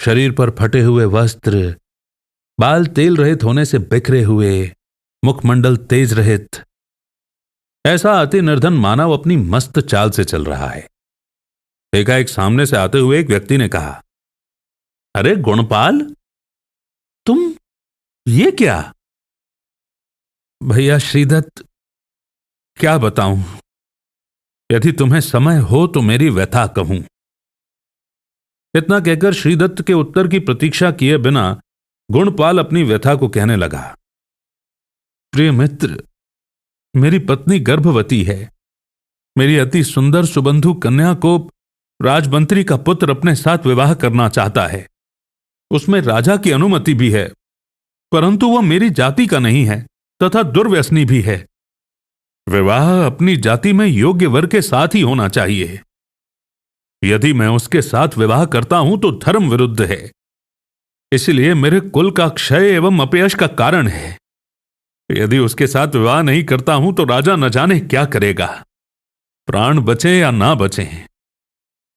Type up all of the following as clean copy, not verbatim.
शरीर पर फटे हुए वस्त्र, बाल तेल रहित होने से बिखरे हुए, मुखमंडल तेज रहित, ऐसा अति निर्धन मानव अपनी मस्त चाल से चल रहा है। एकाएक सामने से आते हुए एक व्यक्ति ने कहा, अरे गुणपाल, तुम ये क्या? भैया श्रीदत्त, क्या बताऊं? यदि तुम्हें समय हो तो मेरी व्यथा कहूं। इतना कहकर श्रीदत्त के उत्तर की प्रतीक्षा किए बिना गुणपाल अपनी व्यथा को कहने लगा। प्रिय मित्र, मेरी पत्नी गर्भवती है। मेरी अति सुंदर सुबंधु कन्या को राजमंत्री का पुत्र अपने साथ विवाह करना चाहता है। उसमें राजा की अनुमति भी है, परंतु वह मेरी जाति का नहीं है तथा दुर्व्यसनी भी है। विवाह अपनी जाति में योग्य वर के साथ ही होना चाहिए। यदि मैं उसके साथ विवाह करता हूं तो धर्म विरुद्ध है, इसलिए मेरे कुल का क्षय एवं अपयश का कारण है। यदि उसके साथ विवाह नहीं करता हूं तो राजा न जाने क्या करेगा, प्राण बचे या ना बचे।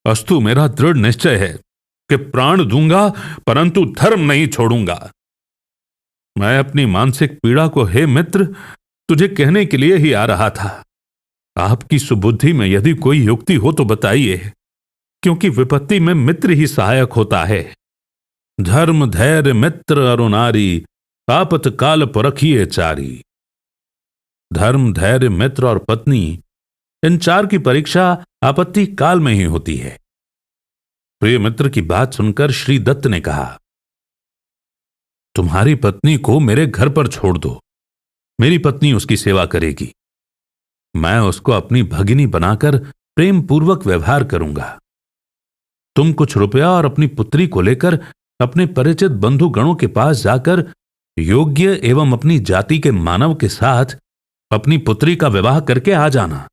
अस्तु, मेरा दृढ़ निश्चय है कि प्राण दूंगा परंतु धर्म नहीं छोड़ूंगा। मैं अपनी मानसिक पीड़ा को हे मित्र तुझे कहने के लिए ही आ रहा था। आपकी सुबुद्धि में यदि कोई युक्ति हो तो बताइए, क्योंकि विपत्ति में मित्र ही सहायक होता है। धर्म धैर्य मित्र अरुनारी, आपत काल परखिए चारी। धर्म धैर्य मित्र और पत्नी, इन चार की परीक्षा आपत्ति काल में ही होती है। प्रिय मित्र की बात सुनकर श्री दत्त ने कहा, तुम्हारी पत्नी को मेरे घर पर छोड़ दो, मेरी पत्नी उसकी सेवा करेगी। मैं उसको अपनी भगिनी बनाकर प्रेम पूर्वक व्यवहार करूंगा। तुम कुछ रुपया और अपनी पुत्री को लेकर अपने परिचित बंधु गणों के पास जाकर योग्य एवं अपनी जाति के मानव के साथ अपनी पुत्री का विवाह करके आ जाना।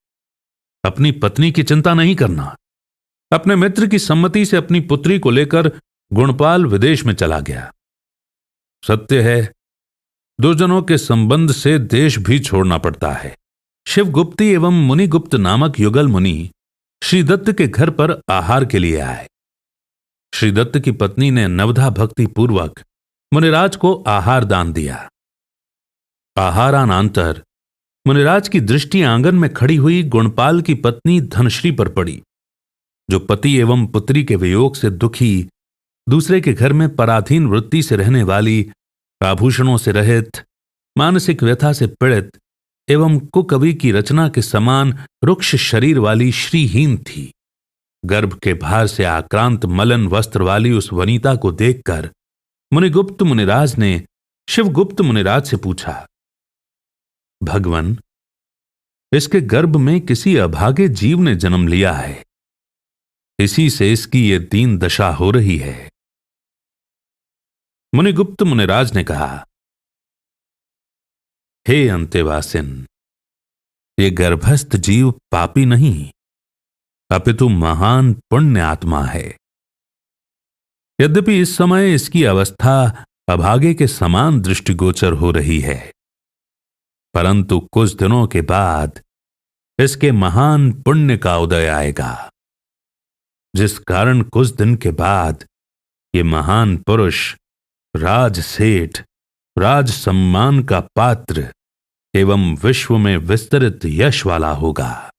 अपनी पत्नी की चिंता नहीं करना। अपने मित्र की सम्मति से अपनी पुत्री को लेकर गुणपाल विदेश में चला गया। सत्य है, दुर्जनों के संबंध से देश भी छोड़ना पड़ता है। शिवगुप्ती एवं मुनिगुप्त नामक युगल मुनि श्रीदत्त के घर पर आहार के लिए आए। श्रीदत्त की पत्नी ने नवधा भक्ति पूर्वक मुनिराज को आहार दान दिया। आहारानंतर मुनिराज की दृष्टि आंगन में खड़ी हुई गुणपाल की पत्नी धनश्री पर पड़ी, जो पति एवं पुत्री के वियोग से दुखी, दूसरे के घर में पराधीन वृत्ति से रहने वाली, आभूषणों से रहित, मानसिक व्यथा से पीड़ित एवं कुकवि की रचना के समान रुक्ष शरीर वाली श्रीहीन थी। गर्भ के भार से आक्रांत मलन वस्त्र वाली उस वनिता को देखकर मुनिगुप्त मुनिराज ने शिवगुप्त मुनिराज से पूछा, भगवन, इसके गर्भ में किसी अभागे जीव ने जन्म लिया है, इसी से इसकी ये दीन दशा हो रही है। मुनिगुप्त मुनिराज ने कहा, हे अंतेवासिन, ये गर्भस्थ जीव पापी नहीं अपितु महान पुण्य आत्मा है। यद्यपि इस समय इसकी अवस्था अभागे के समान दृष्टिगोचर हो रही है, परंतु कुछ दिनों के बाद इसके महान पुण्य का उदय आएगा, जिस कारण कुछ दिन के बाद ये महान पुरुष राज सेठ, राज सम्मान का पात्र एवं विश्व में विस्तृत यश वाला होगा।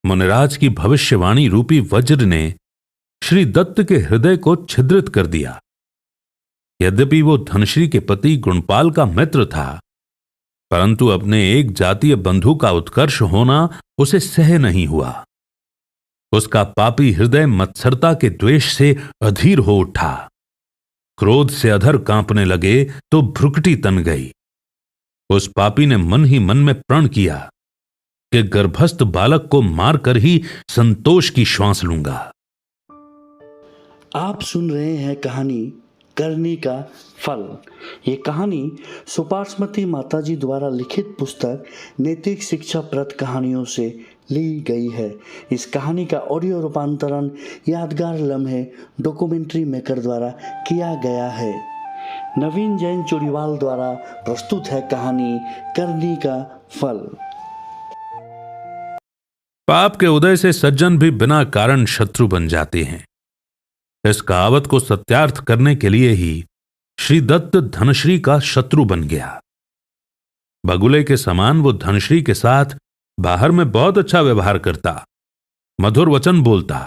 मुनिराज की भविष्यवाणी रूपी वज्र ने श्री दत्त के हृदय को छिद्रित कर दिया। यद्यपि वो धनश्री के पति गुणपाल का मित्र था, परंतु अपने एक जातीय बंधु का उत्कर्ष होना उसे सह नहीं हुआ। उसका पापी हृदय मत्सरता के द्वेष से अधीर हो उठा। क्रोध से अधर कांपने लगे तो भ्रुकुटी तन गई। उस पापी ने मन ही मन में प्रण किया कि गर्भस्थ बालक को मारकर ही संतोष की श्वास लूंगा। आप सुन रहे हैं कहानी करनी का फल। ये कहानी सुपार्श्मती माताजी द्वारा लिखित पुस्तक नैतिक शिक्षाप्रद कहानियों से ली गई है। इस कहानी का ऑडियो रूपांतरण यादगार लम्हे डॉक्यूमेंट्री मेकर द्वारा किया गया है। नवीन जैन चुड़ीवाल द्वारा प्रस्तुत है कहानी करनी का फल। पाप के उदय से सज्जन भी बिना कारण शत्रु बन जाते हैं। इस कहावत को सत्यार्थ करने के लिए ही श्री दत्त धनश्री का शत्रु बन गया। बगुले के समान वो धनश्री के साथ बाहर में बहुत अच्छा व्यवहार करता, मधुर वचन बोलता,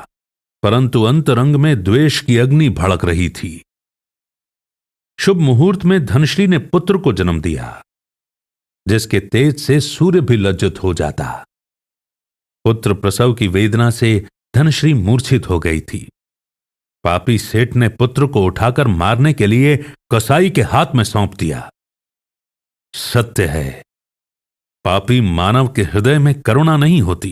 परंतु अंतरंग में द्वेष की अग्नि भड़क रही थी। शुभ मुहूर्त में धनश्री ने पुत्र को जन्म दिया, जिसके तेज से सूर्य भी लज्जित हो जाता। पुत्र प्रसव की वेदना से धनश्री मूर्छित हो गई थी। पापी सेठ ने पुत्र को उठाकर मारने के लिए कसाई के हाथ में सौंप दिया। सत्य है, पापी मानव के हृदय में करुणा नहीं होती।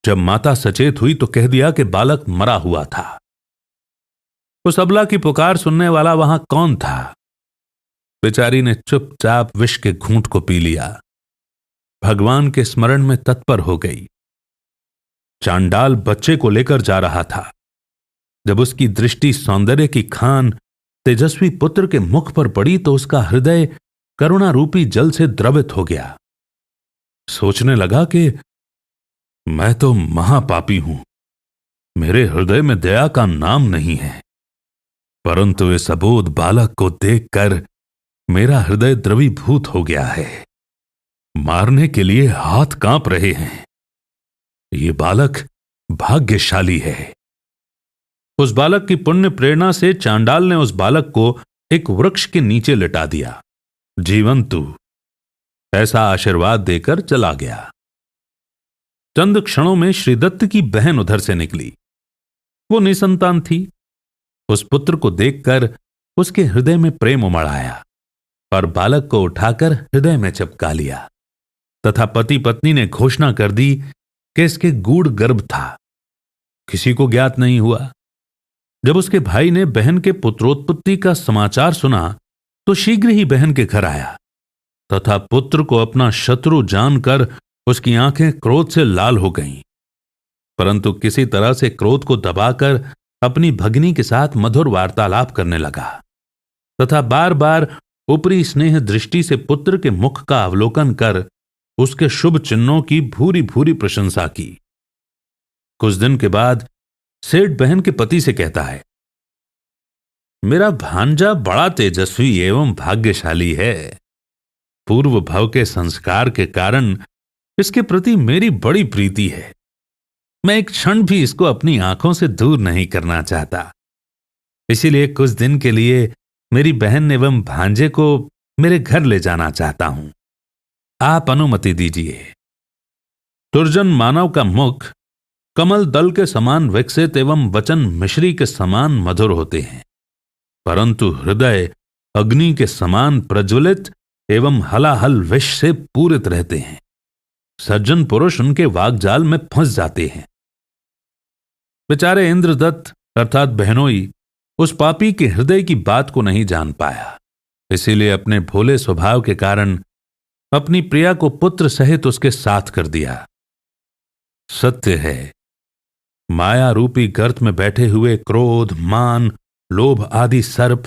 जब माता सचेत हुई तो कह दिया कि बालक मरा हुआ था। उस अबला की पुकार सुनने वाला वहां कौन था? बेचारी ने चुपचाप विष के घूंट को पी लिया, भगवान के स्मरण में तत्पर हो गई। चांडाल बच्चे को लेकर जा रहा था। जब उसकी दृष्टि सौंदर्य की खान तेजस्वी पुत्र के मुख पर पड़ी तो उसका हृदय करुणा रूपी जल से द्रवित हो गया। सोचने लगा कि मैं तो महापापी हूं, मेरे हृदय में दया का नाम नहीं है, परंतु इस अबोध बालक को देखकर मेरा हृदय द्रवीभूत हो गया है। मारने के लिए हाथ कांप रहे हैं। ये बालक भाग्यशाली है। उस बालक की पुण्य प्रेरणा से चांडाल ने उस बालक को एक वृक्ष के नीचे लिटा दिया। जीवन तू, ऐसा आशीर्वाद देकर चला गया। चंद क्षणों में श्रीदत्त की बहन उधर से निकली। वो निसंतान थी। उस पुत्र को देखकर उसके हृदय में प्रेम उमड़ आया और बालक को उठाकर हृदय में चिपका लिया तथा पति पत्नी ने घोषणा कर दी कि इसके गूढ़ गर्भ था। किसी को ज्ञात नहीं हुआ। जब उसके भाई ने बहन के पुत्रोत्पत्ति का समाचार सुना तो शीघ्र ही बहन के घर आया तथा पुत्र को अपना शत्रु जानकर उसकी आंखें क्रोध से लाल हो गईं, परंतु किसी तरह से क्रोध को दबाकर अपनी भगिनी के साथ मधुर वार्तालाप करने लगा तथा बार बार ऊपरी स्नेह दृष्टि से पुत्र के मुख का अवलोकन कर उसके शुभ चिन्हों की भूरी भूरी प्रशंसा की। कुछ दिन के बाद सेठ बहन के पति से कहता है, मेरा भांजा बड़ा तेजस्वी एवं भाग्यशाली है। पूर्व भव के संस्कार के कारण इसके प्रति मेरी बड़ी प्रीति है। मैं एक क्षण भी इसको अपनी आंखों से दूर नहीं करना चाहता। इसीलिए कुछ दिन के लिए मेरी बहन एवं भांजे को मेरे घर ले जाना चाहता हूं। आप अनुमति दीजिए। दुर्जन मानव का मुख कमल दल के समान विकसित एवं वचन मिश्री के समान मधुर होते हैं, परंतु हृदय अग्नि के समान प्रज्वलित एवं हलाहल विष से पूरित रहते हैं। सज्जन पुरुष उनके वाकजाल में फंस जाते हैं। बेचारे इंद्रदत्त अर्थात बहनोई उस पापी के हृदय की बात को नहीं जान पाया। इसीलिए अपने भोले स्वभाव के कारण अपनी प्रिया को पुत्र सहित उसके साथ कर दिया। सत्य है, माया रूपी गर्त में बैठे हुए क्रोध, मान, लोभ आदि सर्प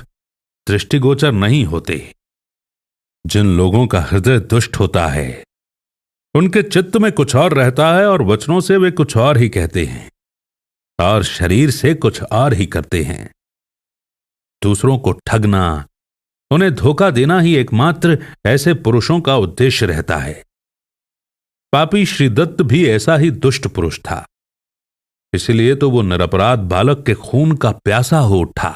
दृष्टिगोचर नहीं होते। जिन लोगों का हृदय दुष्ट होता है उनके चित्त में कुछ और रहता है और वचनों से वे कुछ और ही कहते हैं और शरीर से कुछ और ही करते हैं। दूसरों को ठगना, उन्हें धोखा देना ही एकमात्र ऐसे पुरुषों का उद्देश्य रहता है। पापी श्रीदत्त भी ऐसा ही दुष्ट पुरुष था। इसलिए तो वो निरपराध बालक के खून का प्यासा हो उठा।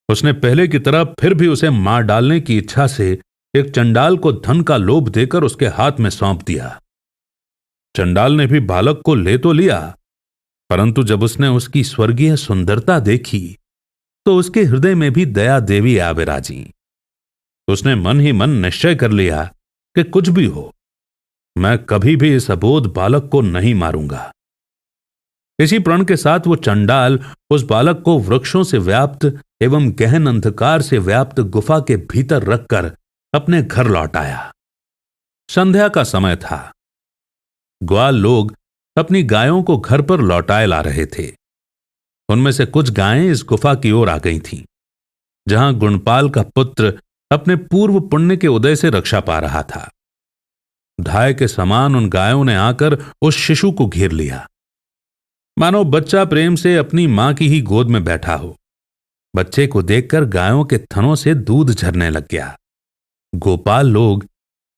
उसने पहले की तरह फिर भी उसे मार डालने की इच्छा से एक चंडाल को धन का लोभ देकर उसके हाथ में सौंप दिया। चंडाल ने भी बालक को ले तो लिया, परंतु जब उसने उसकी स्वर्गीय सुंदरता देखी तो उसके हृदय में भी दया देवी आ विराजी। उसने मन ही मन निश्चय कर लिया कि कुछ भी हो, मैं कभी भी इस अबोध बालक को नहीं मारूंगा। इसी प्रण के साथ वो चंडाल उस बालक को वृक्षों से व्याप्त एवं गहन अंधकार से व्याप्त गुफा के भीतर रखकर अपने घर लौट आया। संध्या का समय था। ग्वाल लोग अपनी गायों को घर पर लौटाए ला रहे थे। उनमें से कुछ गायें इस गुफा की ओर आ गई थीं, जहां गुणपाल का पुत्र अपने पूर्व पुण्य के उदय से रक्षा पा रहा था। धाय के समान उन गायों ने आकर उस शिशु को घेर लिया। मानो बच्चा प्रेम से अपनी मां की ही गोद में बैठा हो। बच्चे को देखकर गायों के थनों से दूध झरने लग गया। गोपाल लोग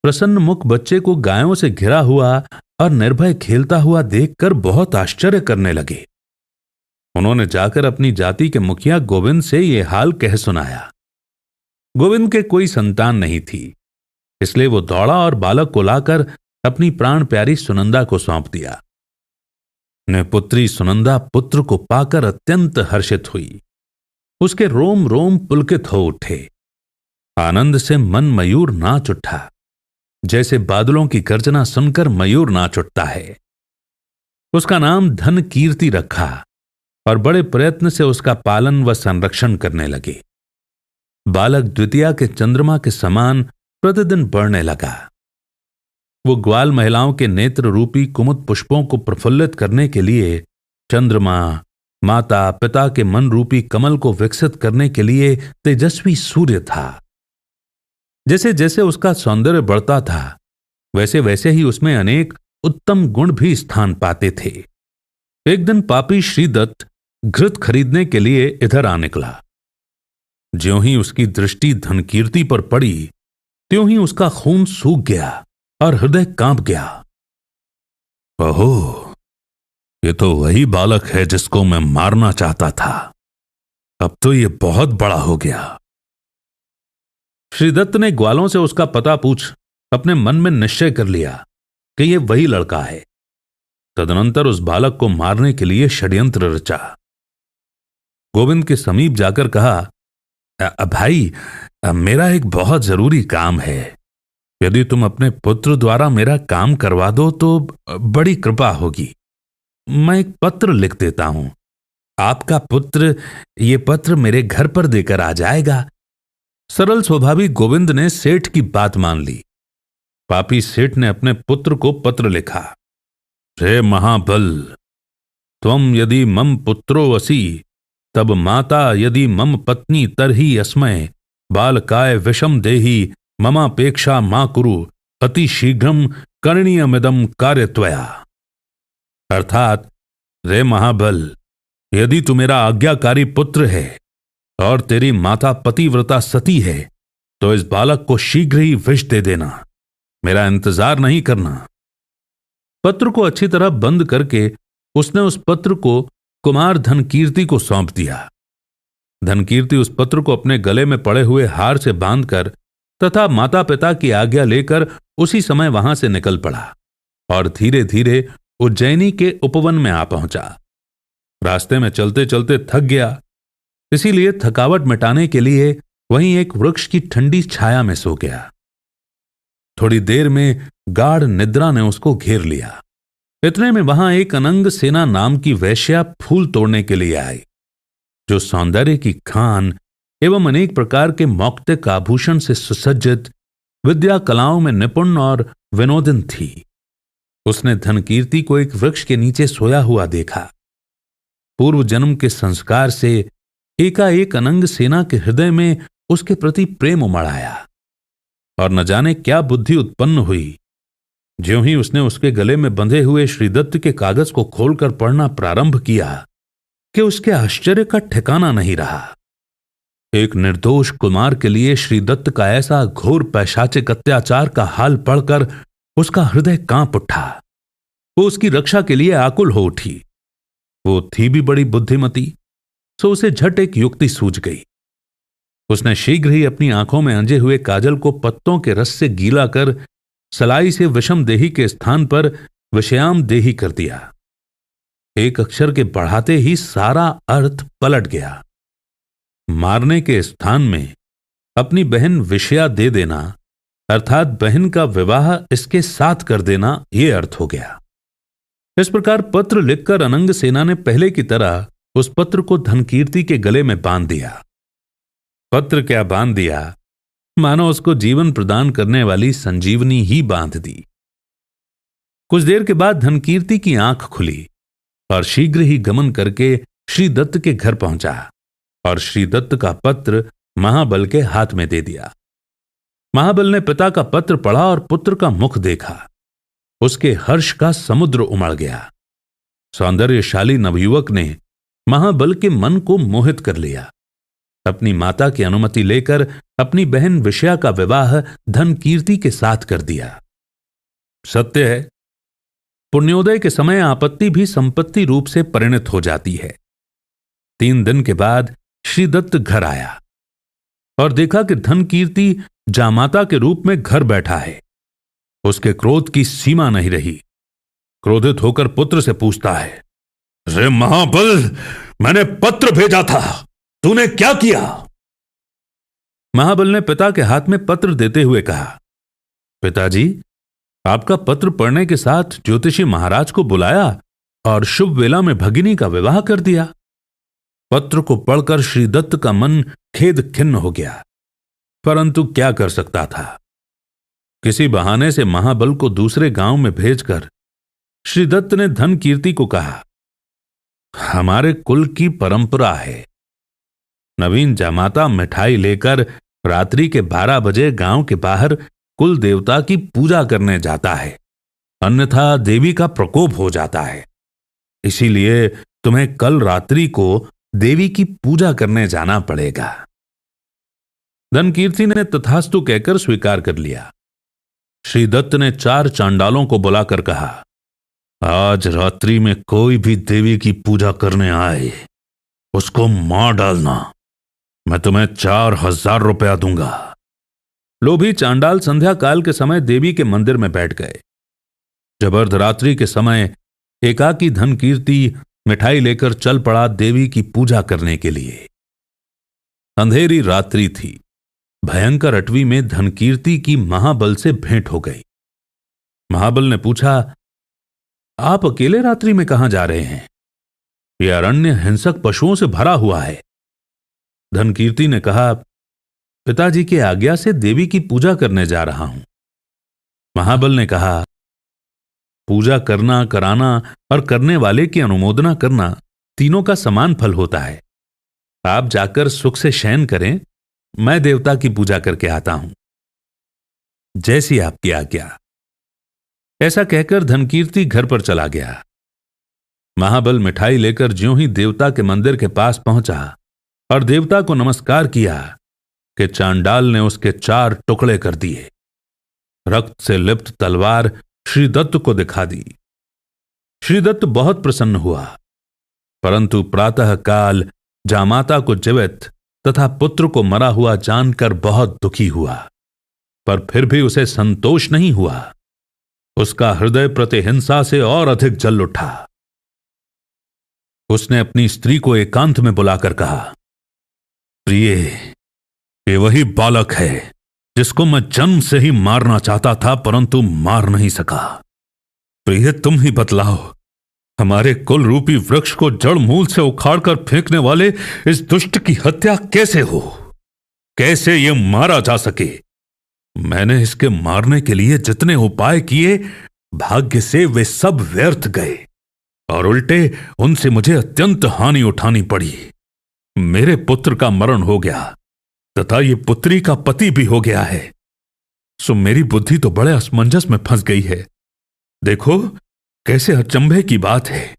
प्रसन्न मुख बच्चे को गायों से घिरा हुआ और निर्भय खेलता हुआ देखकर बहुत आश्चर्य करने लगे। उन्होंने जाकर अपनी जाति के मुखिया गोविंद से यह हाल कह सुनाया। गोविंद के कोई संतान नहीं थी, इसलिए वो दौड़ा और बालक को लाकर अपनी प्राण प्यारी सुनंदा को सौंप दिया। पुत्री सुनंदा पुत्र को पाकर अत्यंत हर्षित हुई। उसके रोम रोम पुलकित हो उठे। आनंद से मन मयूर नाच उठा, जैसे बादलों की गर्जना सुनकर मयूर नाच उठता है। उसका नाम धन कीर्ति रखा और बड़े प्रयत्न से उसका पालन व संरक्षण करने लगे। बालक द्वितीया के चंद्रमा के समान प्रतिदिन बढ़ने लगा। वो ग्वाल महिलाओं के नेत्र रूपी कुमुद पुष्पों को प्रफुल्लित करने के लिए चंद्रमा, माता पिता के मन रूपी कमल को विकसित करने के लिए तेजस्वी सूर्य था। जैसे जैसे उसका सौंदर्य बढ़ता था, वैसे वैसे ही उसमें अनेक उत्तम गुण भी स्थान पाते थे। एक दिन पापी श्रीदत्त घृत खरीदने के लिए इधर आ निकला। ज्यों ही उसकी दृष्टि धनकीर्ति पर पड़ी, त्यों ही उसका खून सूख गया और हृदय कांप गया। ओहो, ये तो वही बालक है जिसको मैं मारना चाहता था। अब तो ये बहुत बड़ा हो गया। श्रीदत्त ने ग्वालों से उसका पता पूछ अपने मन में निश्चय कर लिया कि यह वही लड़का है। तदनंतर उस बालक को मारने के लिए षड्यंत्र रचा। गोविंद के समीप जाकर कहा, भाई, मेरा एक बहुत जरूरी काम है। यदि तुम अपने पुत्र द्वारा मेरा काम करवा दो तो बड़ी कृपा होगी। मैं एक पत्र लिख देता हूं। आपका पुत्र ये पत्र मेरे घर पर देकर आ जाएगा। सरल स्वभावी गोविंद ने सेठ की बात मान ली। पापी सेठ ने अपने पुत्र को पत्र लिखा। हे महाबल, त्वम यदि मम पुत्रो असि, तब माता यदि मम पत्नी तरहि अस्मय बालकाय विषम देहि ममापेक्षा मा कुरु अति शीघ्रम करणीयमिदं कार्य त्वया। अर्थात, रे महाबल, यदि तू मेरा आज्ञाकारी पुत्र है और तेरी माता पतिव्रता सती है, तो इस बालक को शीघ्र ही विष दे देना। मेरा इंतजार नहीं करना। पत्र को अच्छी तरह बंद करके उसने उस पत्र को कुमार धनकीर्ति को सौंप दिया। धनकीर्ति उस पत्र को अपने गले में पड़े हुए हार से बांधकर तथा माता पिता की आज्ञा लेकर उसी समय वहां से निकल पड़ा और धीरे धीरे उज्जैनी के उपवन में आ पहुंचा। रास्ते में चलते चलते थक गया, इसीलिए थकावट मिटाने के लिए वहीं एक वृक्ष की ठंडी छाया में सो गया। थोड़ी देर में गाढ़ निद्रा ने उसको घेर लिया। इतने में वहां एक अनंग सेना नाम की वैश्या फूल तोड़ने के लिए आई, जो सौंदर्य की खान एवं अनेक प्रकार के मौक्तिक आभूषण से सुसज्जित, विद्या कलाओं में निपुण और विनोदिन थी। उसने धनकीर्ति को एक वृक्ष के नीचे सोया हुआ देखा। पूर्व जन्म के संस्कार से एकाएक अनंग सेना के हृदय में उसके प्रति प्रेम उमड़ आया और न जाने क्या बुद्धि उत्पन्न हुई। ज्यों ही उसने उसके गले में बंधे हुए श्रीदत्त के कागज को खोलकर पढ़ना प्रारंभ किया कि उसके आश्चर्य का ठिकाना नहीं रहा। एक निर्दोष कुमार के लिए श्रीदत्त का ऐसा घोर पैशाचिक अत्याचार का हाल पढ़कर उसका हृदय कांप उठा। वो उसकी रक्षा के लिए आकुल हो उठी। वो थी भी बड़ी बुद्धिमती, सो उसे झट एक युक्ति सूझ गई। उसने शीघ्र ही अपनी आंखों में अंजे हुए काजल को पत्तों के रस से गीला कर सलाई से विषम देही के स्थान पर विषयाम देही कर दिया। एक अक्षर के बढ़ाते ही सारा अर्थ पलट गया। मारने के स्थान में अपनी बहन विषया दे देना, अर्थात बहन का विवाह इसके साथ कर देना, यह अर्थ हो गया। इस प्रकार पत्र लिखकर अनंग सेना ने पहले की तरह उस पत्र को धनकीर्ति के गले में बांध दिया। पत्र क्या बांध दिया, मानो उसको जीवन प्रदान करने वाली संजीवनी ही बांध दी। कुछ देर के बाद धनकीर्ति की आंख खुली और शीघ्र ही गमन करके श्रीदत्त के घर पहुंचा और श्रीदत्त का पत्र महाबल के हाथ में दे दिया। महाबल ने पिता का पत्र पढ़ा और पुत्र का मुख देखा। उसके हर्ष का समुद्र उमड़ गया। सौंदर्यशाली नवयुवक ने महाबल के मन को मोहित कर लिया। अपनी माता की अनुमति लेकर अपनी बहन विषया का विवाह धनकीर्ति के साथ कर दिया। सत्य है, पुण्योदय के समय आपत्ति भी संपत्ति रूप से परिणत हो जाती है। 3 दिन के बाद श्रीदत्त घर आया और देखा कि धनकीर्ति जामाता के रूप में घर बैठा है। उसके क्रोध की सीमा नहीं रही। क्रोधित होकर पुत्र से पूछता है, रे महाबल, मैंने पत्र भेजा था, तूने क्या किया? महाबल ने पिता के हाथ में पत्र देते हुए कहा, पिताजी, आपका पत्र पढ़ने के साथ ज्योतिषी महाराज को बुलाया और शुभ वेला में भगिनी का विवाह कर दिया। पत्र को पढ़कर श्रीदत्त का मन खेद खिन्न हो गया, परंतु क्या कर सकता था। किसी बहाने से महाबल को दूसरे गांव में भेजकर श्रीदत्त ने धनकीर्ति को कहा, हमारे कुल की परंपरा है, नवीन जामाता मिठाई लेकर रात्रि के 12 बजे गांव के बाहर कुल देवता की पूजा करने जाता है, अन्यथा देवी का प्रकोप हो जाता है। इसीलिए तुम्हें कल रात्रि को देवी की पूजा करने जाना पड़ेगा। धनकीर्ति ने तथास्तु कहकर स्वीकार कर लिया। श्रीदत्त ने 4 चांडालों को बुलाकर कहा, आज रात्रि में कोई भी देवी की पूजा करने आए उसको मार डालना, मैं तुम्हें 4000 रुपया दूंगा। लोभी चांडाल संध्या काल के समय देवी के मंदिर में बैठ गए। जब अर्धरात्रि के समय एकाकी धनकीर्ति मिठाई लेकर चल पड़ा देवी की पूजा करने के लिए। अंधेरी रात्रि थी। भयंकर अटवी में धनकीर्ति की महाबल से भेंट हो गई। महाबल ने पूछा, आप अकेले रात्रि में कहां जा रहे हैं? यह अरण्य हिंसक पशुओं से भरा हुआ है। धनकीर्ति ने कहा, पिताजी की आज्ञा से देवी की पूजा करने जा रहा हूं। महाबल ने कहा, पूजा करना, कराना और करने वाले की अनुमोदना करना तीनों का समान फल होता है। आप जाकर सुख से शयन करें, मैं देवता की पूजा करके आता हूं। जैसी आपकी आज्ञा। ऐसा कहकर धनकीर्ति घर पर चला गया। महाबल मिठाई लेकर ज्यों ही देवता के मंदिर के पास पहुंचा और देवता को नमस्कार किया कि चांडाल ने उसके 4 टुकड़े कर दिए। रक्त से लिप्त तलवार श्रीदत्त को दिखा दी। श्रीदत्त बहुत प्रसन्न हुआ, परंतु प्रातः काल जामाता को जीवित तथा पुत्र को मरा हुआ जानकर बहुत दुखी हुआ। पर फिर भी उसे संतोष नहीं हुआ। उसका हृदय प्रतिहिंसा से और अधिक जल उठा। उसने अपनी स्त्री को एकांत में बुलाकर कहा, प्रिय, ये वही बालक है जिसको मैं जन्म से ही मारना चाहता था, परंतु मार नहीं सका। प्रिय, तुम ही बतलाओ, हमारे कुल रूपी वृक्ष को जड़ मूल से उखाड़कर फेंकने वाले इस दुष्ट की हत्या कैसे हो? कैसे ये मारा जा सके? मैंने इसके मारने के लिए जितने उपाय किए, भाग्य से वे सब व्यर्थ गए और उल्टे उनसे मुझे अत्यंत हानि उठानी पड़ी। मेरे पुत्र का मरण हो गया तथा ये पुत्री का पति भी हो गया है, सो मेरी बुद्धि तो बड़े असमंजस में फंस गई है। देखो कैसे अचंभे की बात है,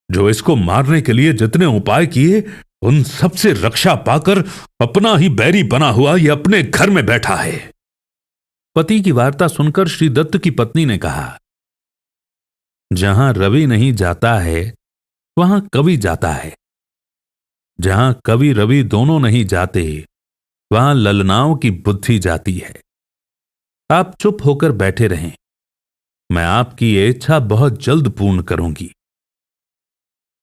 जो इसको मारने के लिए जितने उपाय किए उन सब से रक्षा पाकर अपना ही बैरी बना हुआ ये अपने घर में बैठा है। पति की वार्ता सुनकर श्रीदत्त की पत्नी ने कहा, जहां रवि नहीं जाता है वहां कवि जाता है। जहां कवि रवि दोनों नहीं जाते वहां ललनाओं की बुद्धि जाती है। आप चुप होकर बैठे रहें, मैं आपकी ये इच्छा बहुत जल्द पूर्ण करूंगी।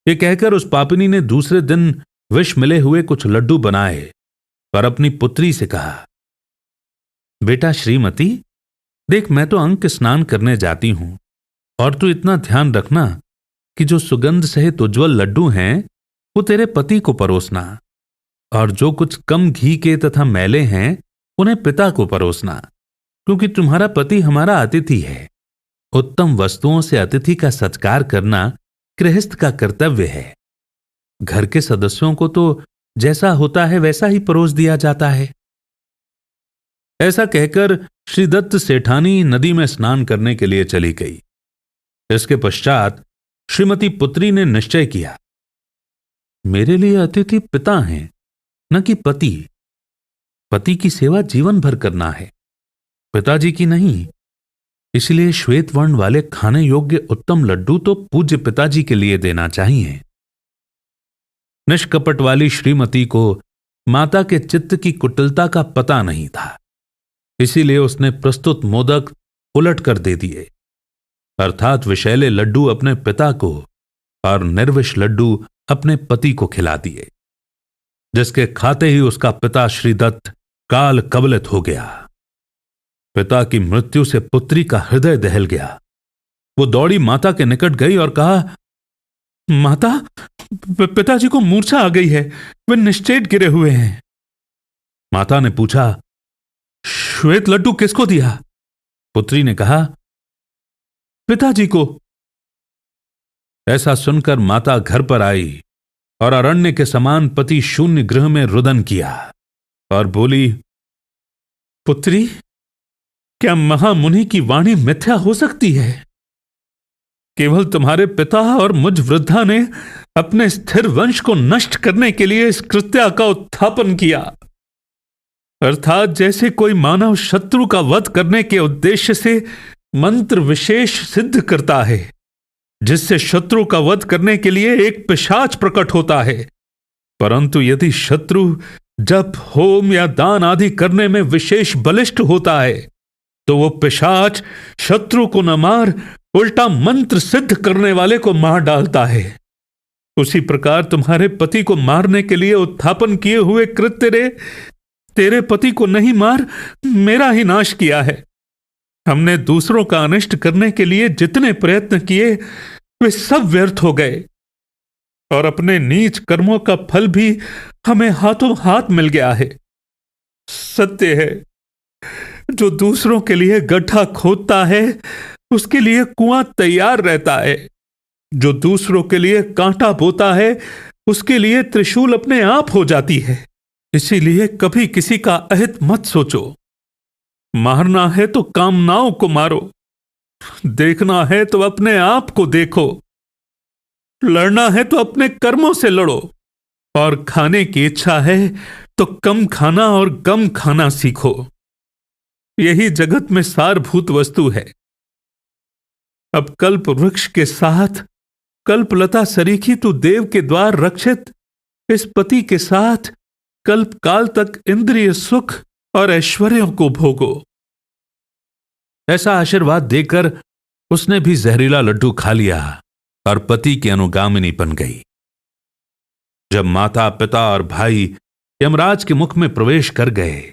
ये कहकर उस पापिनी ने दूसरे दिन विष मिले हुए कुछ लड्डू बनाए और अपनी पुत्री से कहा, बेटा श्रीमती, देख मैं तो अंक स्नान करने जाती हूं और तू इतना ध्यान रखना कि जो सुगंध सहित उज्जवल लड्डू हैं वो तेरे पति को परोसना, और जो कुछ कम घी के तथा मैले हैं उन्हें पिता को परोसना, क्योंकि तुम्हारा पति हमारा अतिथि है। उत्तम वस्तुओं से अतिथि का सत्कार करना गृहस्थ का कर्तव्य है। घर के सदस्यों को तो जैसा होता है वैसा ही परोस दिया जाता है। ऐसा कहकर श्रीदत्त सेठानी नदी में स्नान करने के लिए चली गई। इसके पश्चात श्रीमती पुत्री ने निश्चय किया, मेरे लिए अतिथि पिता हैं, न कि पति। पति की सेवा जीवन भर करना है, पिताजी की नहीं। इसलिए श्वेत वर्ण वाले खाने योग्य उत्तम लड्डू तो पूज्य पिताजी के लिए देना चाहिए। निष्कपट वाली श्रीमती को माता के चित्त की कुटिलता का पता नहीं था, इसीलिए उसने प्रस्तुत मोदक उलट कर दे दिए, अर्थात विषैले लड्डू अपने पिता को और निर्विष लड्डू अपने पति को खिला दिए, जिसके खाते ही उसका पिता श्रीदत्त काल कवलित हो गया। पिता की मृत्यु से पुत्री का हृदय दहल गया। वो दौड़ी माता के निकट गई और कहा, माता, पिताजी को मूर्छा आ गई है, वे निश्चेत गिरे हुए हैं। माता ने पूछा, श्वेत लड्डू किसको दिया? पुत्री ने कहा, पिताजी को। ऐसा सुनकर माता घर पर आई और अरण्य के समान पति शून्य गृह में रुदन किया और बोली, पुत्री, क्या महामुनि की वाणी मिथ्या हो सकती है? केवल तुम्हारे पिता और मुझ वृद्धा ने अपने स्थिर वंश को नष्ट करने के लिए इस कृत्या का उत्थापन किया, अर्थात जैसे कोई मानव शत्रु का वध करने के उद्देश्य से मंत्र विशेष सिद्ध करता है, जिससे शत्रु का वध करने के लिए एक पिशाच प्रकट होता है। परंतु यदि शत्रु जप, होम या दान आदि करने में विशेष बलिष्ठ होता है, तो वो पिशाच शत्रु को न मार उल्टा मंत्र सिद्ध करने वाले को मार डालता है। उसी प्रकार तुम्हारे पति को मारने के लिए उत्थापन किए हुए कृत्य ने तेरे पति को नहीं मार मेरा ही नाश किया है। हमने दूसरों का अनिष्ट करने के लिए जितने प्रयत्न किए वे सब व्यर्थ हो गए और अपने नीच कर्मों का फल भी हमें हाथों हाथ मिल गया है। सत्य है, जो दूसरों के लिए गड्ढा खोदता है उसके लिए कुआं तैयार रहता है, जो दूसरों के लिए कांटा बोता है उसके लिए त्रिशूल अपने आप हो जाती है। इसीलिए कभी किसी का अहित मत सोचो। मारना है तो कामनाओं को मारो, देखना है तो अपने आप को देखो, लड़ना है तो अपने कर्मों से लड़ो, और खाने की इच्छा है तो कम खाना और गम खाना सीखो। यही जगत में सारभूत वस्तु है। अब कल्प वृक्ष के साथ कल्पलता सरीखी तू देव के द्वार रक्षित इस पति के साथ कल्प काल तक इंद्रिय सुख और ऐश्वर्यों को भोगो। ऐसा आशीर्वाद देकर उसने भी जहरीला लड्डू खा लिया और पति की अनुगामिनी बन गई। जब माता, पिता और भाई यमराज के मुख में प्रवेश कर गए,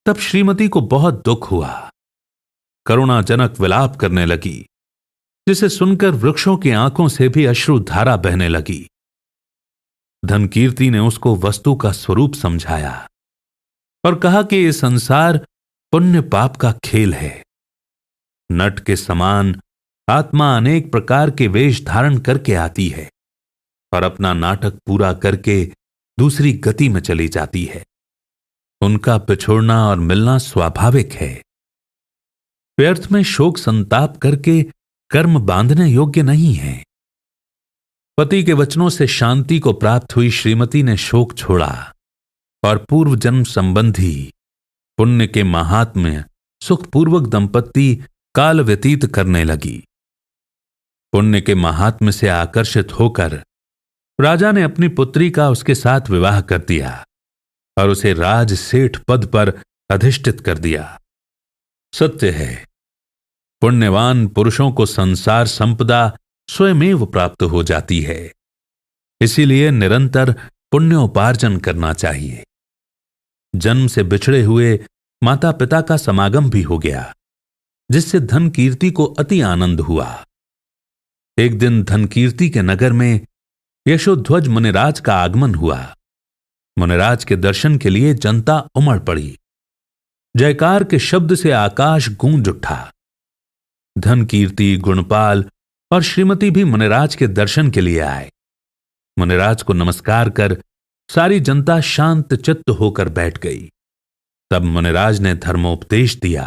तब श्रीमती को बहुत दुख हुआ। करुणाजनक विलाप करने लगी, जिसे सुनकर वृक्षों की आंखों से भी अश्रुधारा बहने लगी। धनकीर्ति ने उसको वस्तु का स्वरूप समझाया और कहा कि ये संसार पुण्य पाप का खेल है। नट के समान आत्मा अनेक प्रकार के वेश धारण करके आती है और अपना नाटक पूरा करके दूसरी गति में चली जाती है। उनका पिछोड़ना और मिलना स्वाभाविक है। व्यर्थ में शोक संताप करके कर्म बांधने योग्य नहीं है। पति के वचनों से शांति को प्राप्त हुई श्रीमती ने शोक छोड़ा और पूर्व जन्म संबंधी पुण्य के महात्म्य सुखपूर्वक दंपत्ति काल व्यतीत करने लगी। पुण्य के महात्म्य से आकर्षित होकर राजा ने अपनी पुत्री का उसके साथ विवाह कर दिया और उसे राज सेठ पद पर अधिष्ठित कर दिया। सत्य है, पुण्यवान पुरुषों को संसार संपदा स्वयमेव प्राप्त हो जाती है। इसीलिए निरंतर पुण्योपार्जन करना चाहिए। जन्म से बिछड़े हुए माता पिता का समागम भी हो गया, जिससे धनकीर्ति को अति आनंद हुआ। एक दिन धनकीर्ति के नगर में यशोध्वज मुनिराज का आगमन हुआ। मुनिराज के दर्शन के लिए जनता उमड़ पड़ी। जयकार के शब्द से आकाश गूंज उठा। धनकीर्ति, गुणपाल और श्रीमती भी मुनिराज के दर्शन के लिए आए। मुनिराज को नमस्कार कर सारी जनता शांत चित्त होकर बैठ गई। तब मुनिराज ने धर्मोपदेश दिया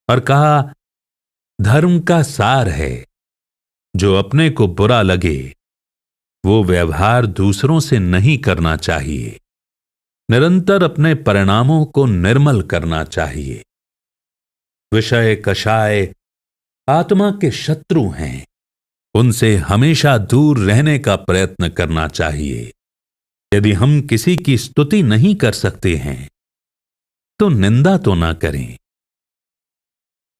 और कहा, धर्म का सार है जो अपने को बुरा लगे वो व्यवहार दूसरों से नहीं करना चाहिए। निरंतर अपने परिणामों को निर्मल करना चाहिए। विषय कषाय आत्मा के शत्रु हैं, उनसे हमेशा दूर रहने का प्रयत्न करना चाहिए। यदि हम किसी की स्तुति नहीं कर सकते हैं तो निंदा तो ना करें।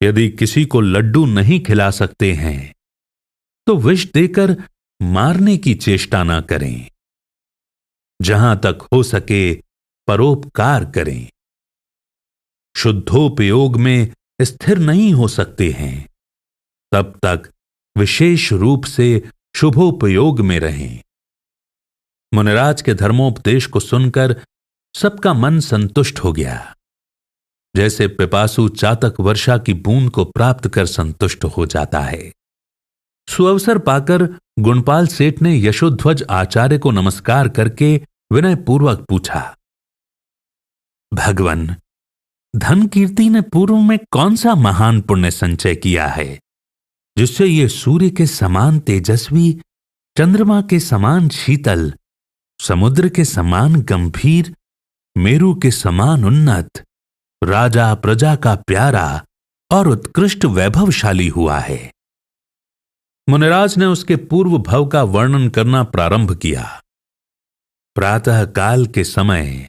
यदि किसी को लड्डू नहीं खिला सकते हैं तो विष देकर मारने की चेष्टा ना करें। जहां तक हो सके परोपकार करें। शुद्धोपयोग में स्थिर नहीं हो सकते हैं तब तक विशेष रूप से शुभोपयोग में रहें। मुनिराज के धर्मोपदेश को सुनकर सबका मन संतुष्ट हो गया। जैसे पिपासु चातक वर्षा की बूंद को प्राप्त कर संतुष्ट हो जाता है। सुअवसर पाकर गुणपाल सेठ ने यशोध्वज आचार्य को नमस्कार करके विनय पूर्वक पूछा, भगवन, धन कीर्ति ने पूर्व में कौन सा महान पुण्य संचय किया है जिससे ये सूर्य के समान तेजस्वी, चंद्रमा के समान शीतल, समुद्र के समान गंभीर, मेरु के समान उन्नत, राजा प्रजा का प्यारा और उत्कृष्ट वैभवशाली हुआ है। मुनिराज ने उसके पूर्व भव का वर्णन करना प्रारंभ किया। प्रातः काल के समय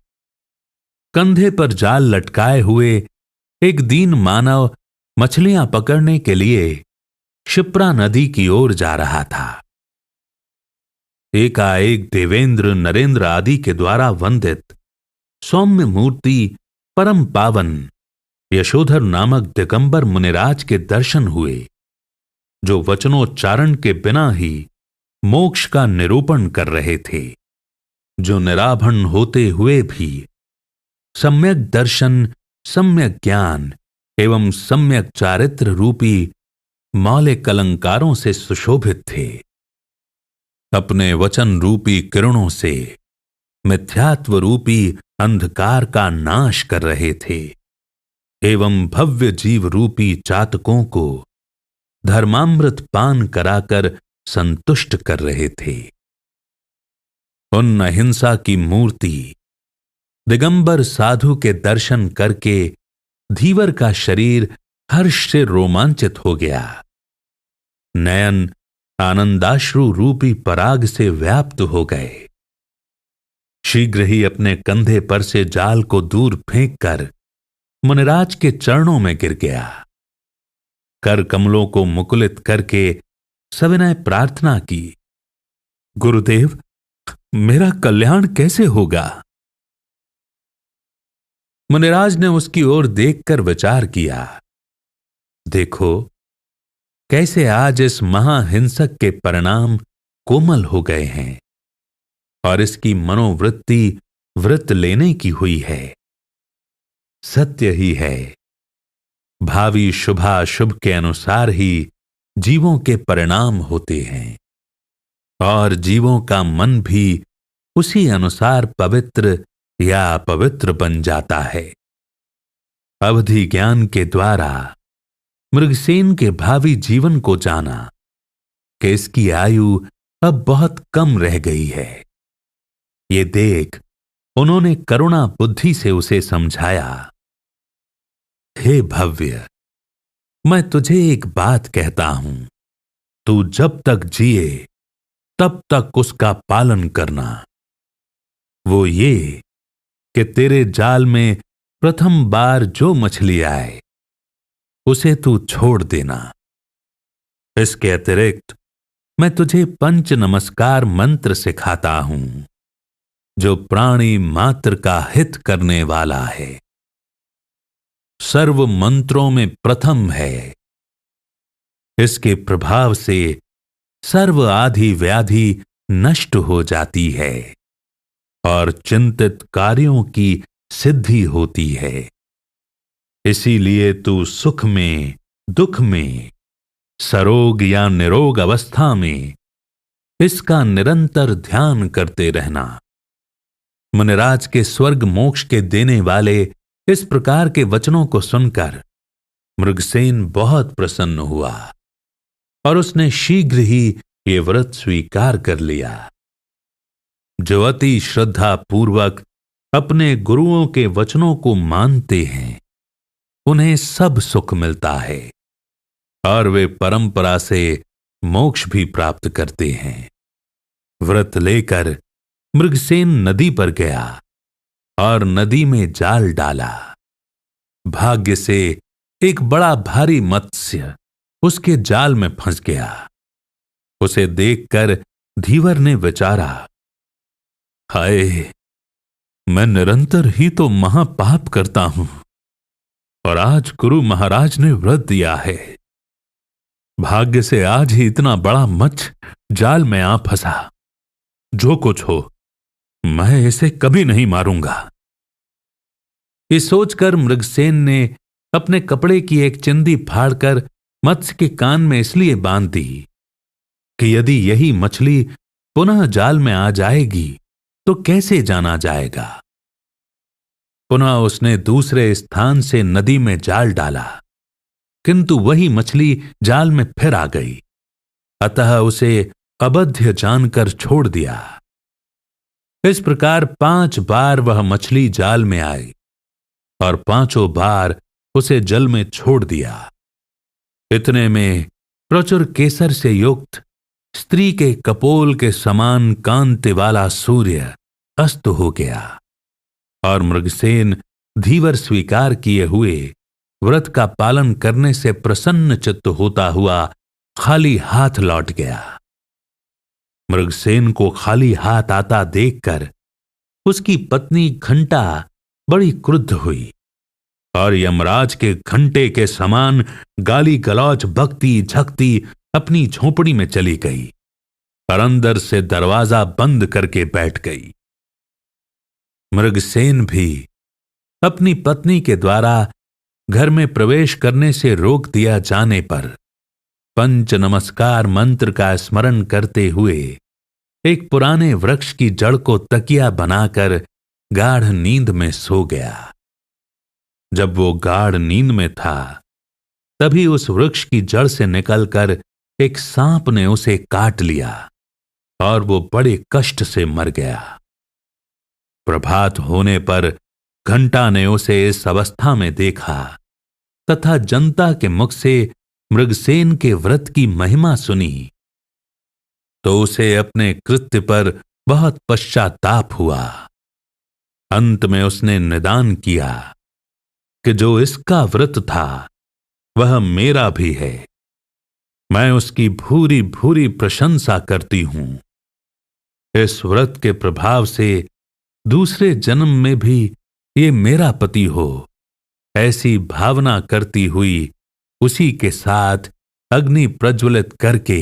कंधे पर जाल लटकाए हुए एक दीन मानव मछलियां पकड़ने के लिए क्षिप्रा नदी की ओर जा रहा था। एकाएक देवेंद्र, नरेंद्र आदि के द्वारा वंदित सौम्य मूर्ति परम पावन यशोधर नामक दिगंबर मुनिराज के दर्शन हुए, जो वचनोच्चारण के बिना ही मोक्ष का निरूपण कर रहे थे, जो निराभरण होते हुए भी सम्यक दर्शन, सम्यक ज्ञान एवं सम्यक चारित्र रूपी मौलिक अलंकारों से सुशोभित थे। अपने वचन रूपी किरणों से मिथ्यात्व रूपी अंधकार का नाश कर रहे थे एवं भव्य जीव रूपी चातकों को धर्मामृत पान कराकर संतुष्ट कर रहे थे। उन अहिंसा की मूर्ति दिगंबर साधु के दर्शन करके धीवर का शरीर हर्ष से रोमांचित हो गया। नयन आनंदाश्रु रूपी पराग से व्याप्त हो गए। शीघ्र ही अपने कंधे पर से जाल को दूर फेंककर मुनिराज के चरणों में गिर गया। कर कमलों को मुकुलित करके सविनय प्रार्थना की, गुरुदेव, मेरा कल्याण कैसे होगा? मुनिराज ने उसकी ओर देखकर विचार किया, देखो कैसे आज इस महाहिंसक के परिणाम कोमल हो गए हैं और इसकी मनोवृत्ति व्रत लेने की हुई है। सत्य ही है, भावी शुभाशुभ के अनुसार ही जीवों के परिणाम होते हैं और जीवों का मन भी उसी अनुसार पवित्र या अपवित्र बन जाता है। अवधि ज्ञान के द्वारा मृगसेन के भावी जीवन को जाना कि इसकी आयु अब बहुत कम रह गई है। ये देख उन्होंने करुणा बुद्धि से उसे समझाया, हे भव्य, मैं तुझे एक बात कहता हूं, तू जब तक जिए तब तक उसका पालन करना। वो ये कि तेरे जाल में प्रथम बार जो मछली आए उसे तू छोड़ देना। इसके अतिरिक्त मैं तुझे पंच नमस्कार मंत्र सिखाता हूं, जो प्राणी मात्र का हित करने वाला है। सर्व मंत्रों में प्रथम है। इसके प्रभाव से सर्व आधि व्याधि नष्ट हो जाती है और चिंतित कार्यों की सिद्धि होती है। इसीलिए तू सुख में, दुख में, सरोग या निरोग अवस्था में इसका निरंतर ध्यान करते रहना। मुनिराज के स्वर्ग मोक्ष के देने वाले इस प्रकार के वचनों को सुनकर मृगसेन बहुत प्रसन्न हुआ। और उसने शीघ्र ही ये व्रत स्वीकार कर लिया। जो अति श्रद्धा पूर्वक अपने गुरुओं के वचनों को मानते हैं, उन्हें सब सुख मिलता है और वे परंपरा से मोक्ष भी प्राप्त करते हैं। व्रत लेकर मृगसेन नदी पर गया और नदी में जाल डाला। भाग्य से एक बड़ा भारी मत्स्य उसके जाल में फंस गया। उसे देखकर धीवर ने विचारा, हाय, मैं निरंतर ही तो महापाप करता हूं और आज गुरु महाराज ने व्रत दिया है। भाग्य से आज ही इतना बड़ा मत्स्य जाल में आ फंसा। जो कुछ हो, मैं इसे कभी नहीं मारूंगा। ये सोचकर मृगसेन ने अपने कपड़े की एक चिंदी फाड़कर मत्स्य के कान में इसलिए बांध दी कि यदि यही मछली पुनः जाल में आ जाएगी तो कैसे जाना जाएगा। पुनः उसने दूसरे स्थान से नदी में जाल डाला, किंतु वही मछली जाल में फिर आ गई। अतः उसे अबध्य जानकर छोड़ दिया। इस प्रकार 5 बार वह मछली जाल में आई और 5 बार उसे जल में छोड़ दिया। इतने में प्रचुर केसर से युक्त स्त्री के कपोल के समान कांति वाला सूर्य अस्त हो गया और मृगसेन धीवर स्वीकार किए हुए व्रत का पालन करने से प्रसन्न चित्त होता हुआ खाली हाथ लौट गया। मृगसेन को खाली हाथ आता देखकर उसकी पत्नी घंटा बड़ी क्रुद्ध हुई और यमराज के घंटे के समान गाली गलौज बकती झकती अपनी झोपड़ी में चली गई और अंदर से दरवाजा बंद करके बैठ गई। मृगसेन भी अपनी पत्नी के द्वारा घर में प्रवेश करने से रोक दिया जाने पर पंच नमस्कार मंत्र का स्मरण करते हुए एक पुराने वृक्ष की जड़ को तकिया बनाकर गाढ़ नींद में सो गया। जब वो गाढ़ नींद में था, तभी उस वृक्ष की जड़ से निकलकर एक सांप ने उसे काट लिया और वो बड़े कष्ट से मर गया। प्रभात होने पर घंटा ने उसे इस अवस्था में देखा तथा जनता के मुख से मृगसेन के व्रत की महिमा सुनी तो उसे अपने कृत्य पर बहुत पश्चाताप हुआ। अंत में उसने निदान किया कि जो इसका व्रत था वह मेरा भी है। मैं उसकी भूरी भूरी प्रशंसा करती हूं। इस व्रत के प्रभाव से दूसरे जन्म में भी ये मेरा पति हो, ऐसी भावना करती हुई उसी के साथ अग्नि प्रज्वलित करके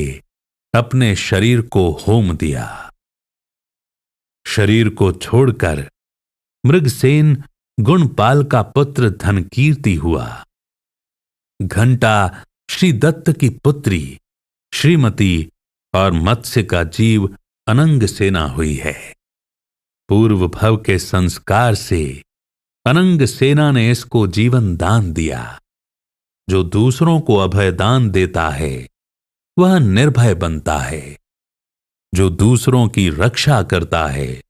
अपने शरीर को होम दिया। शरीर को छोड़कर मृगसेन गुणपाल का पुत्र धनकीर्ति हुआ। घंटा श्री दत्त की पुत्री श्रीमती और मत्स्य का जीव अनंग सेना हुई है। पूर्व भव के संस्कार से अनंग सेना ने इसको जीवन दान दिया। जो दूसरों को अभय दान देता है वह निर्भय बनता है। जो दूसरों की रक्षा करता है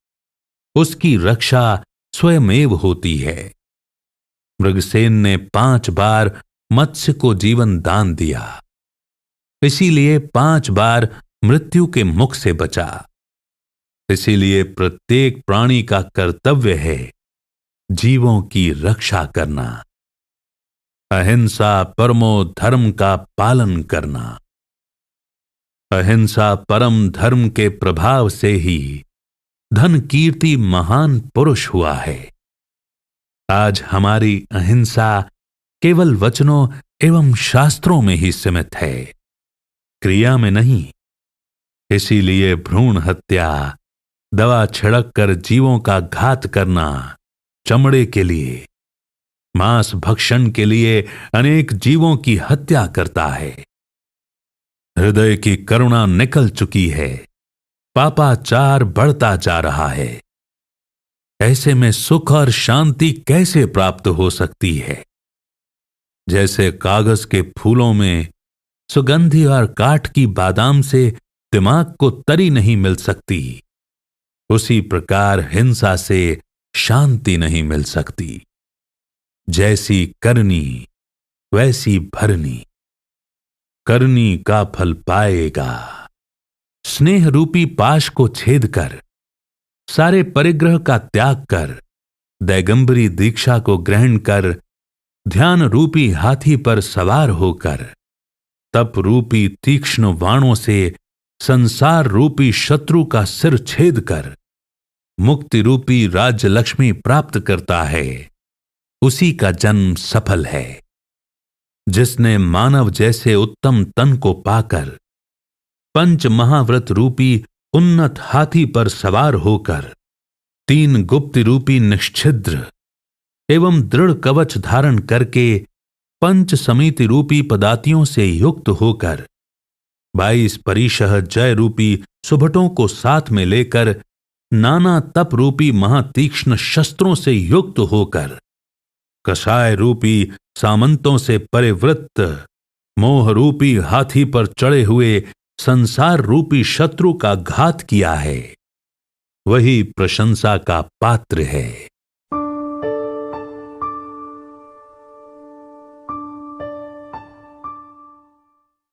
उसकी रक्षा स्वयमेव होती है। मृगसेन ने 5 बार मत्स्य को जीवन दान दिया, इसीलिए 5 बार मृत्यु के मुख से बचा। इसीलिए प्रत्येक प्राणी का कर्तव्य है जीवों की रक्षा करना, अहिंसा परमो धर्म का पालन करना। अहिंसा परम धर्म के प्रभाव से ही धन कीर्ति महान पुरुष हुआ है। आज हमारी अहिंसा केवल वचनों एवं शास्त्रों में ही सीमित है, क्रिया में नहीं। इसीलिए भ्रूण हत्या, दवा छिड़क कर जीवों का घात करना, चमड़े के लिए, मांस भक्षण के लिए अनेक जीवों की हत्या करता है। हृदय की करुणा निकल चुकी है, पापाचार बढ़ता जा रहा है। ऐसे में सुख और शांति कैसे प्राप्त हो सकती है? जैसे कागज के फूलों में सुगंधी और काठ की बादाम से दिमाग को तरी नहीं मिल सकती, उसी प्रकार हिंसा से शांति नहीं मिल सकती। जैसी करनी वैसी भरनी, करनी का फल पाएगा। स्नेह रूपी पाश को छेद कर, सारे परिग्रह का त्याग कर, दैगंबरी दीक्षा को ग्रहण कर, ध्यान रूपी हाथी पर सवार होकर, तप रूपी तीक्ष्ण वाणों से संसार रूपी शत्रु का सिर छेद कर, मुक्ति रूपी राज्य लक्ष्मी प्राप्त करता है, उसी का जन्म सफल है। जिसने मानव जैसे उत्तम तन को पाकर पंच महाव्रत रूपी उन्नत हाथी पर सवार होकर, 3 गुप्त रूपी निश्छिद्र एवं दृढ़ कवच धारण करके, पंच समिति रूपी पदातियों से युक्त होकर, 22 परिशह जय रूपी सुभटों को साथ में लेकर, नाना तप रूपी महातीक्ष्ण शस्त्रों से युक्त होकर, कषाय रूपी सामंतों से परिवृत्त, मोह रूपी हाथी पर चढ़े हुए संसार रूपी शत्रु का घात किया है, वही प्रशंसा का पात्र है।